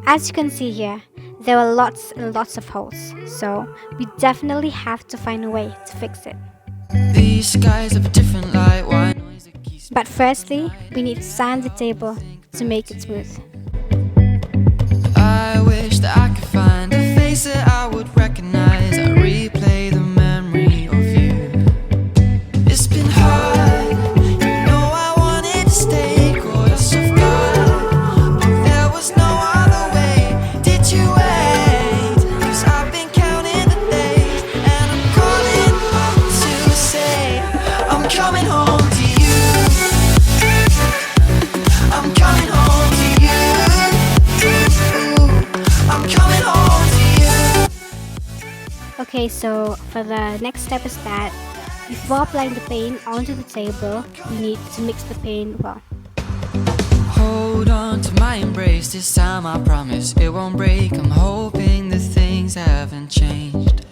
As you can see here, there were lots and lots of holes, so we definitely have to find a way to fix it. These skies have a different light. Why noise it keeps me But firstly, we need to sand the table to make it smooth. I wish that I could find a face that I would recognize. I replay the memory of you. It's been hard, you know I wanted to stay, caught us off guard, but there was no other way. Did you wait? 'Cause I've been counting the days, and I'm calling up to say I'm coming home to you. I'm coming home to you. I'm coming home to you. Okay, so for the next step is that before applying the paint onto the table, we need to mix the paint well. Hold on to my embrace, this time I promise it won't break. I'm hoping that things haven't changed.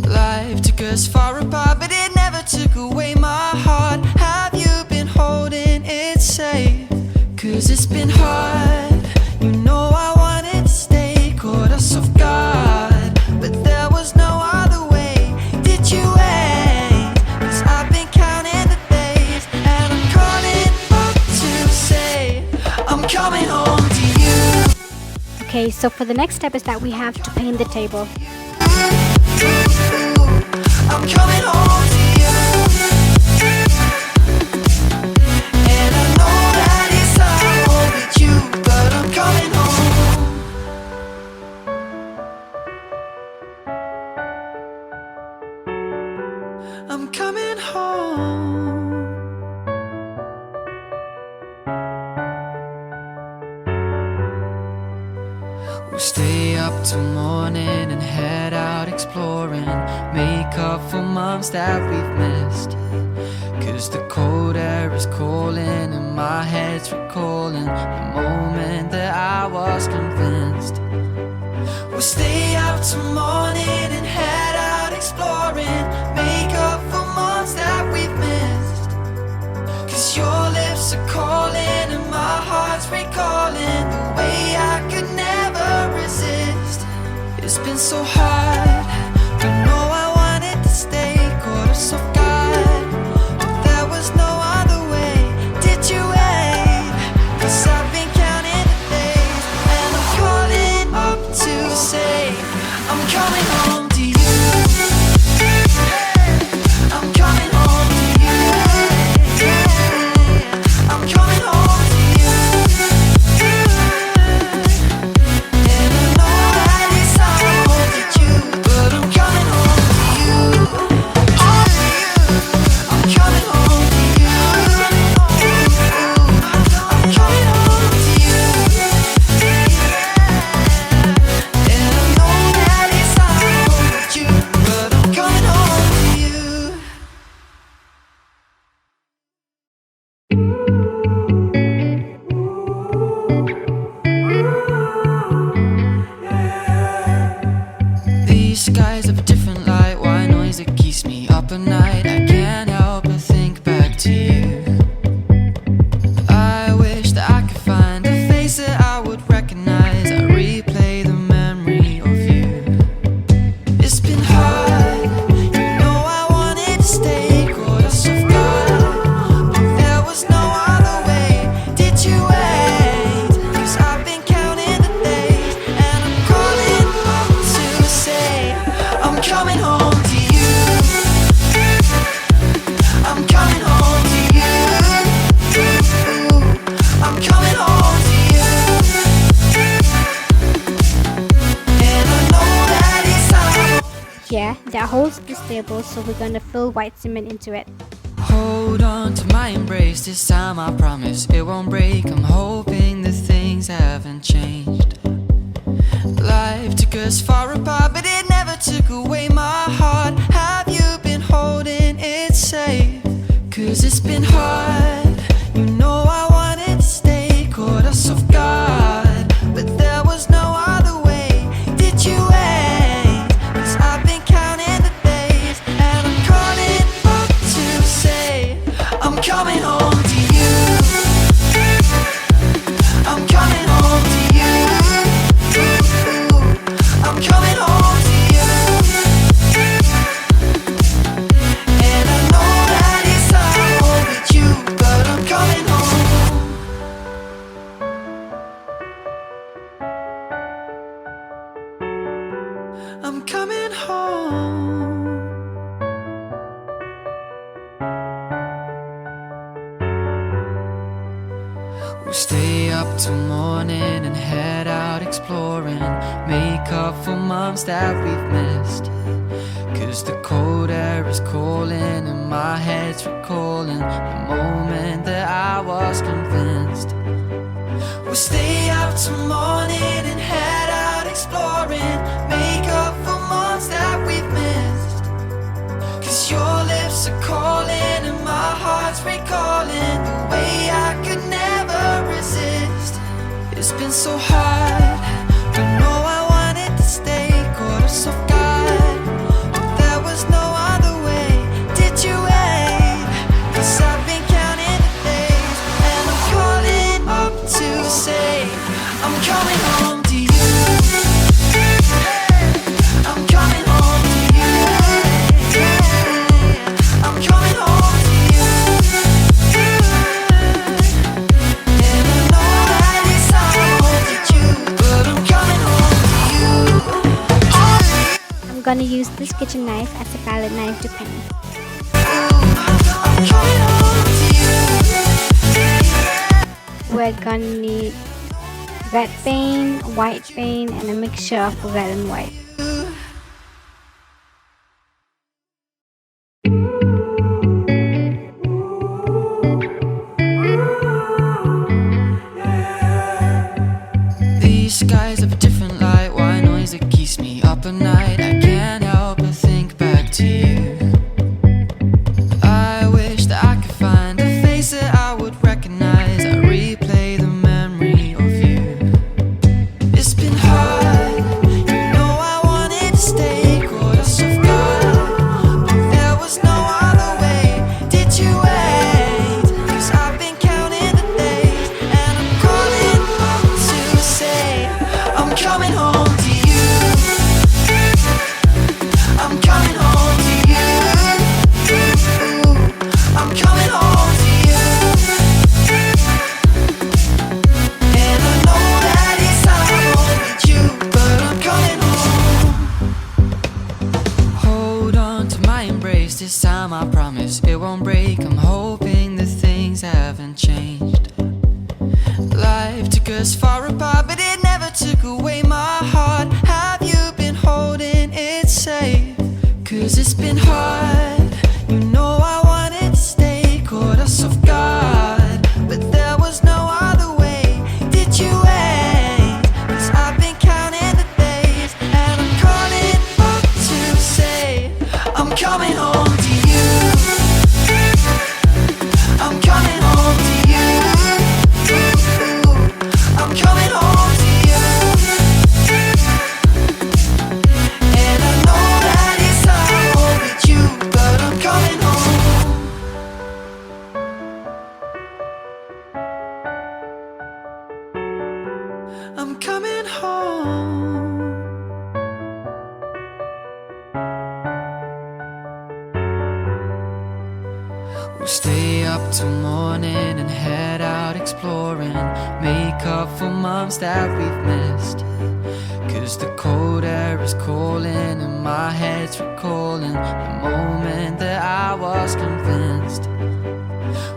Life took us far apart, but it never took away my heart. Have you been holding it safe? 'Cause it's been hard, you know I wanted to stay, caught us off guard, but there was no other way. Did you wait? 'Cause I've been counting the days, and I'm calling up to say I'm coming home to you. Okay, so for the next step is that we have to paint the table. I'm coming home to you. And I know that it's hard with you, but I'm coming home. I'm coming home. We'll stay up till morning and head out exploring, make up for months that we've missed. 'Cause the cold air is calling and my head's recalling the moment that I was convinced. We'll stay up till morning and head out exploring, make up for months that we've missed. 'Cause your lips are calling and my heart's recalling the way I could never resist. It's been so hard, I know I wanted to stay, caught us off guard, but there was no other way. Did you wait? 'Cause I've been counting the days, and I'm calling up to say I'm coming home to you. I'm coming home to you. I'm coming home to you. And I know that it's hard with you, but I'm coming home to you. I'm coming home to you. I'm coming home to you. And I know that it's hard with you, but I'm coming home to you. These skies have a different light. Why noise that keeps me up at night? I can't help but think back to you. I wish that I could find a face that I would recognize. I replay the memory of you. It's been hard, you know I wanted to stay, caught us off guard, but there was no other way. Did you wait? 'Cause I've been counting the days, and I'm calling up to say I'm coming home to you. I'm coming home to you. I'm coming home to you. And I know that it's hard. Here, there are holes in this table, so we're gonna fill white cement into it. Hold on to my embrace, this time I promise it won't break. I'm hoping that things haven't changed. Life took us far apart, but it never took away my heart. Have you been holding it safe? 'Cause it's been hard, you know I wanted to stay, caught us off guard, but there was no other way. Did you wait? 'Cause I've been counting the days, and I'm calling up to say I'm coming home to you. I'm coming home to you. I'm coming home. We'll stay up till morning and head out exploring, make up for months that we've missed. Cause the cold air is calling and my head's recalling the moment that I was convinced. We'll stay up till morning and head out exploring, make up for months that we've missed. Cause your lips are calling and my heart's recalling the way I could never resist. It's been so hard, I know I wanted to stay, caught us off guard, but there was no other way. Did you wait? Cause I've been counting the days, and I'm calling up to say I'm coming home to you. I'm coming home to you. I'm coming home to you. And I know that it's hard to choose, but I'm coming home to you. I'm gonna use this kitchen knife as a palette knife to paint. I'm coming home to you. We're gonna need red paint, white paint, and a mixture of red and white. These skies have a different light, white noise that keeps me up at night. I can't help but think back to you. I wish that I could find a face that I would recognize. I replay the memory of you. It's been hard, you know I wanted to stay, caught us off guard, but there was no other way. Did you wait? Cause I've been counting the days, and I'm calling up to say I'm coming home to you. I'm coming home to you. I'm coming home to you. And I know that it's hard with you, but I'm coming home. Hold on to my embrace, this time I promise it won't break. I'm hoping that things haven't changed. Life took us far apart, but it never took away my heart. Have you been holding it safe? Cause it's been hard, you know I wanted to stay, caught us off guard, but there was no other way. Did you wait? Cause I've been counting the days, and I'm calling up to say I'm coming home to you. I'm coming home to you. I'm coming home to you. And I know that it's hard with you, but I'm coming home. I'm coming home. We'll stay up till morning and head out exploring, make up for months that we've missed. Cause the cold air is calling and my head's recalling the moment that I was convinced.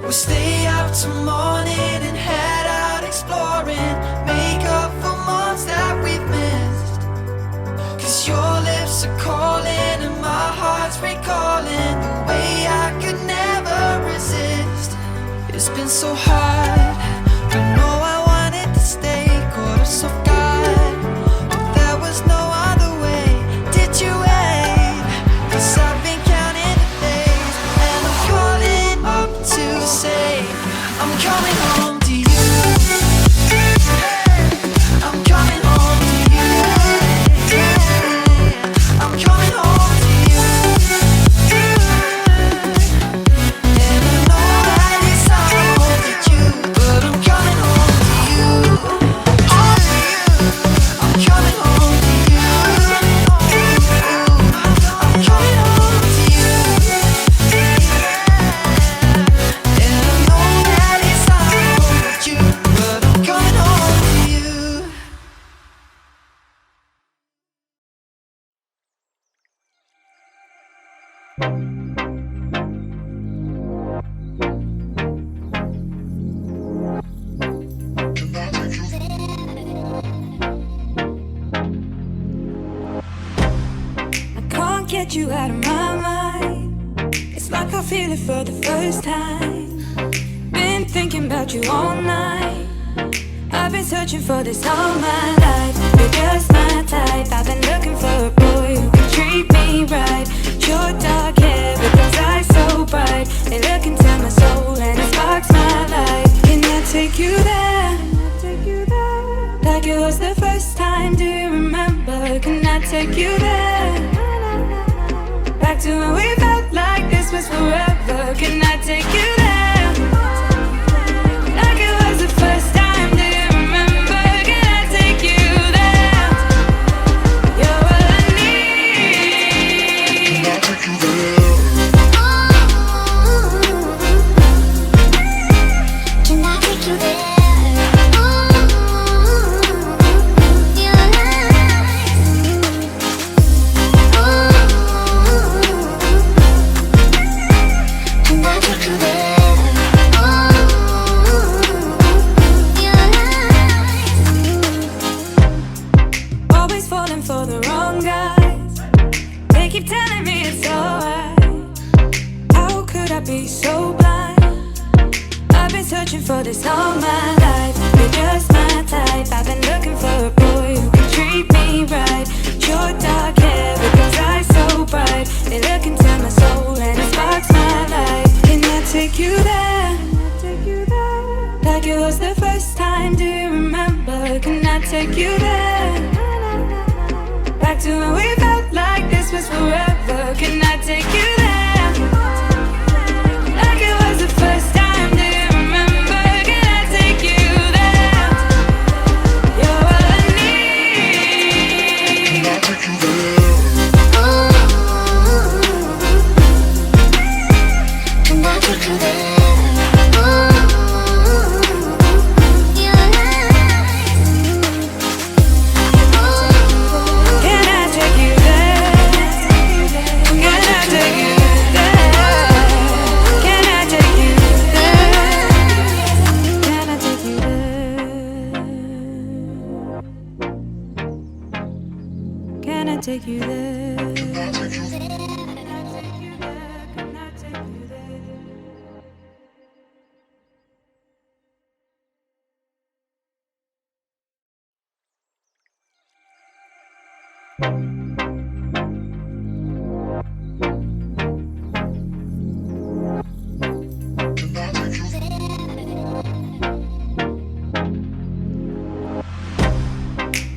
We'll stay up till morning and head out exploring, make up for months that we've missed. Cause your lips are calling and my heart's recalling the way I could never resist. It's been so hard, I know I wanted to stay, caught us off guard, but there was no other way. Did you wait? Cause I've been counting the days, and I'm calling up to say I'm coming home to you. I'm coming home to you. I'm coming home to you. And I know that it's hard with you, get you out of my mind. It's like I feel it for the first time. Been thinking about you all night. I've been searching for this all my life. You're just my type. I've been looking for a boy who can treat me right. Your dark hair with those eyes so bright. They look into my soul and it sparks my life. Can I take you there? Like it was the first time, do you remember? Can I take you there? Back to when we felt like this was forever. Can I take you there? Like it was the first time, do you remember? Can I take you there? You're all I need. Can I take you there? Can I take you there? For the wrong guys, they keep telling me it's alright. How could I be so blind? I've been searching for this all my life. You're just my type. I've been looking for a boy who can treat me right. Your dark hair with those eyes so bright. They look into my soul and it sparks my life. Can I take you there? Like it was the first time, do you remember? Can I take you there? Back to when we felt like this was forever. Can I take you there? Like it was the first time, do you remember? Can I take you there? You're all I need. Can I take you there? Can I take you there? Take you there. Can I take you there? Can I take you there?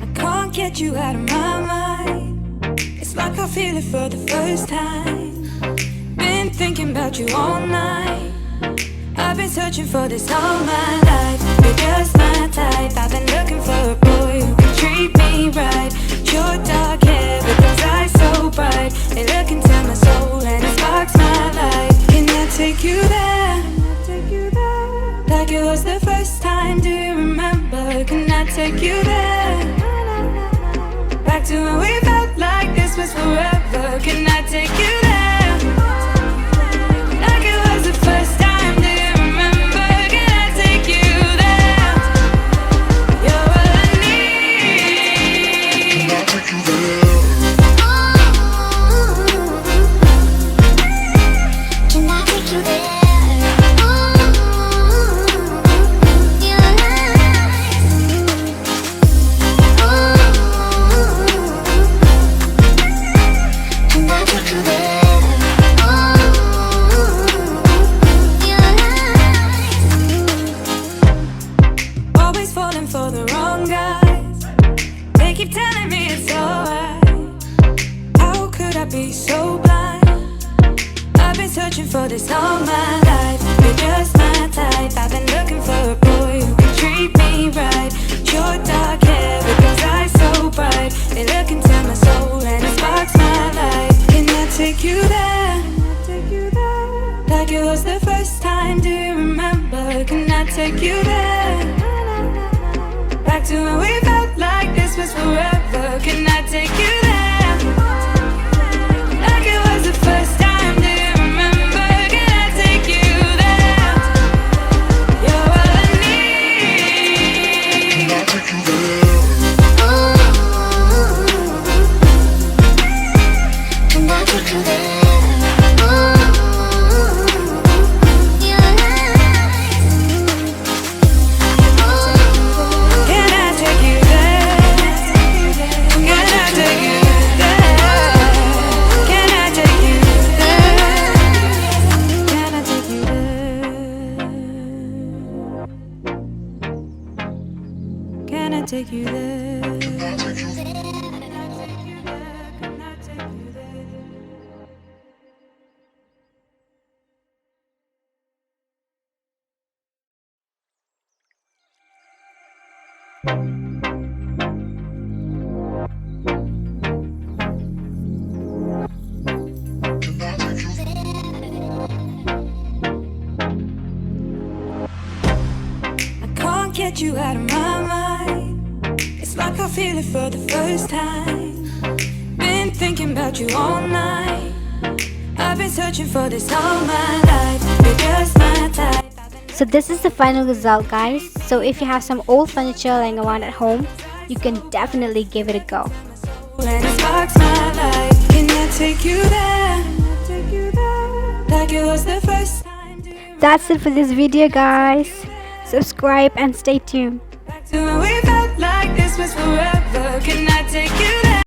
I can't get you out of my mind. It's like I feel it for the first time. Been thinking about you all night. I've been searching for this all my life. You're just my type. I've been looking for a boy who can treat me right. Your dark hair with those eyes so bright. They look into my soul and it sparks my life. Can I take you there? Like it was the first time, do you remember? Can I take you there? Back to when we felt like this was forever. Can I take you there? Like it was the first time, do you remember? Can I take you there? You're all I need. Can I take you there? Can I take you there? For the wrong guys, they keep telling me it's alright. How could I be so blind? I've been searching for this all my life. You're just my type. I've been looking for a boy who can treat me right. Your dark hair with those eyes so bright. They look into my soul and it sparks my life. Can I take you there? Like it was the first time, do you remember? Can I take you there? Back to when we felt like this was forever. Can I take you there? Like it was the first time, do you remember? Can I take you there? You're all I need. Can I take you there? Can I take you there? Can I take you there? Get you out of my mind. It's like I feel it for the first time. Been thinking about you all night. I've been searching for this all my life. You're just my type. So this is the final result, guys. So if you have some old furniture lying around at home, you can definitely give it a go. And it sparks my life. Can I take you there? Like it was the first time. That's it for this video, guys. Subscribe and stay tuned. Back to when we felt like this was forever. Can I take you there?